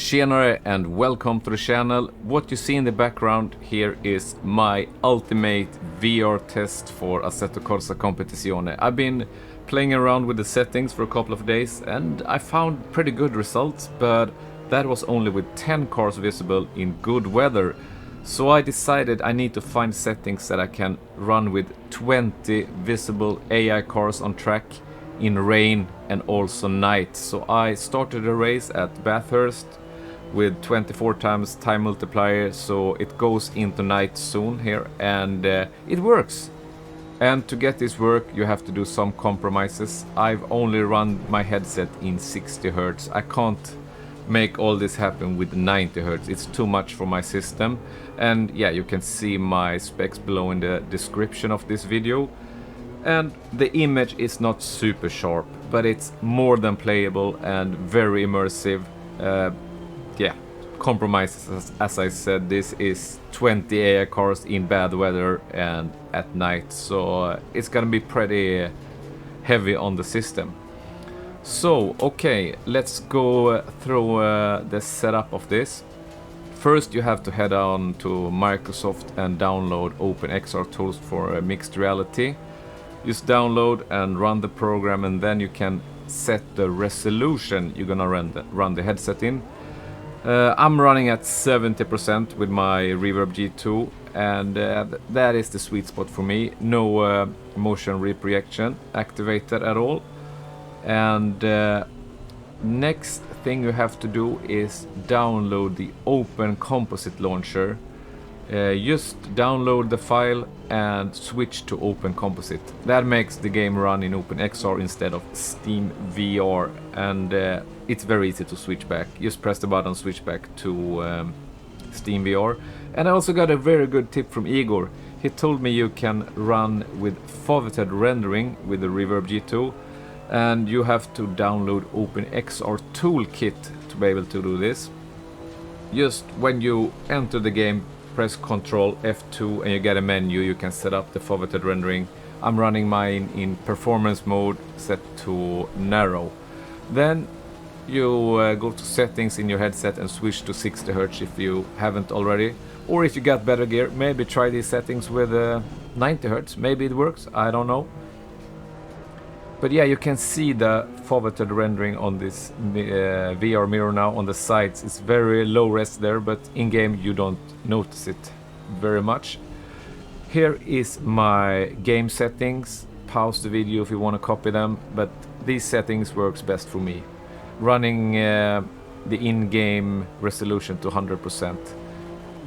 Tjenare and welcome to the channel. What you see in the background here is my ultimate VR test for Assetto Corsa Competizione. I've been playing around with the settings for a couple of days and I found pretty good results, but that was only with 10 cars visible in good weather. So I decided I need to find settings that I can run with 20 visible AI cars on track in rain and also night. So I started a race at Bathurst with 24 times time multiplier, so it goes into night soon here, and it works. And to get this work you have to do some compromises. I've only run my headset in 60 Hz. I can't make all this happen with 90 Hz. It's too much for my system. And yeah, you can see my specs below in the description of this video. And the image is not super sharp, but it's more than playable and very immersive. Yeah, compromises, as I said, this is 20 AI cars in bad weather and at night, so it's gonna be pretty heavy on the system. So, okay, let's go through the setup of this. First you have to head on to Microsoft and download OpenXR tools for mixed reality. Just download and run the program, and then you can set the resolution you're gonna run the headset in. I'm running at 70% with my Reverb G2, and that is the sweet spot for me. No motion reprojection activated at all. And next thing you have to do is download the Open Composite launcher. Just download the file and switch to Open Composite. That makes the game run in OpenXR instead of Steam VR, and it's very easy to switch back. Just press the button, switch back to Steam VR. And I also got a very good tip from Igor. He told me you can run with foveated rendering with the Reverb G2, and you have to download OpenXR Toolkit to be able to do this. Just when you enter the game, press Ctrl F2 and you get a menu. You can set up the foveated rendering. I'm running mine in performance mode set to narrow. Then you go to settings in your headset and switch to 60 Hz if you haven't already. Or if you got better gear, maybe try these settings with 90 Hz. Maybe it works, I don't know. But yeah, you can see the foveated rendering on this VR mirror now on the sides. It's very low res there, but in game you don't notice it very much. Here is my game settings. Pause the video if you want to copy them, but these settings works best for me. Running the in-game resolution to 100%.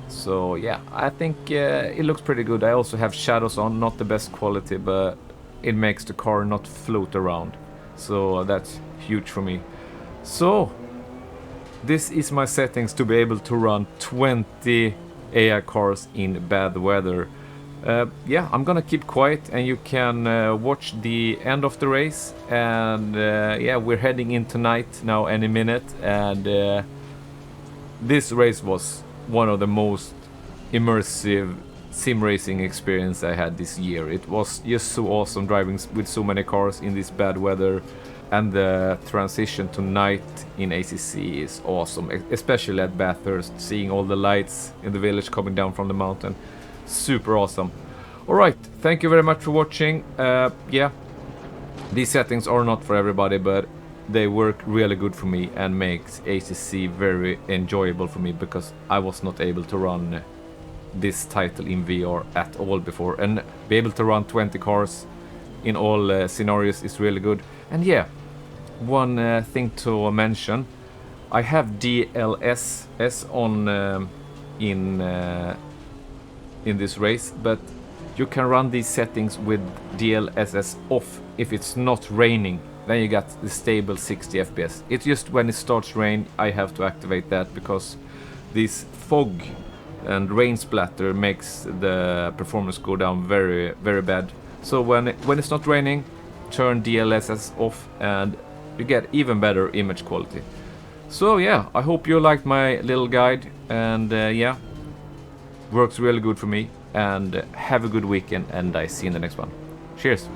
So yeah, I think it looks pretty good. I also have shadows on, not the best quality, but it makes the car not float around, so that's huge for me. So this is my settings to be able to run 20 AI cars in bad weather. Yeah, I'm gonna keep quiet and you can watch the end of the race. And yeah, we're heading into night now any minute, and this race was one of the most immersive sim racing experience I had this year. It was just so awesome driving with so many cars in this bad weather, and the transition to night in ACC is awesome, especially at Bathurst, seeing all the lights in the village coming down from the mountain. Super awesome. Alright, thank you very much for watching. Yeah, these settings are not for everybody, but they work really good for me and makes ACC very enjoyable for me, because I was not able to run this title in VR at all before, and be able to run 20 cars in all scenarios is really good. And yeah, one thing to mention, I have DLSS on in this race, but you can run these settings with DLSS off if it's not raining. Then you got the stable 60 FPS. It's just when it starts rain I have to activate that, because this fog and rain splatter makes the performance go down very, very bad. So when it's not raining, turn DLSS off and you get even better image quality. So yeah, I hope you liked my little guide, and yeah, works really good for me. And have a good weekend, and I see you in the next one. Cheers!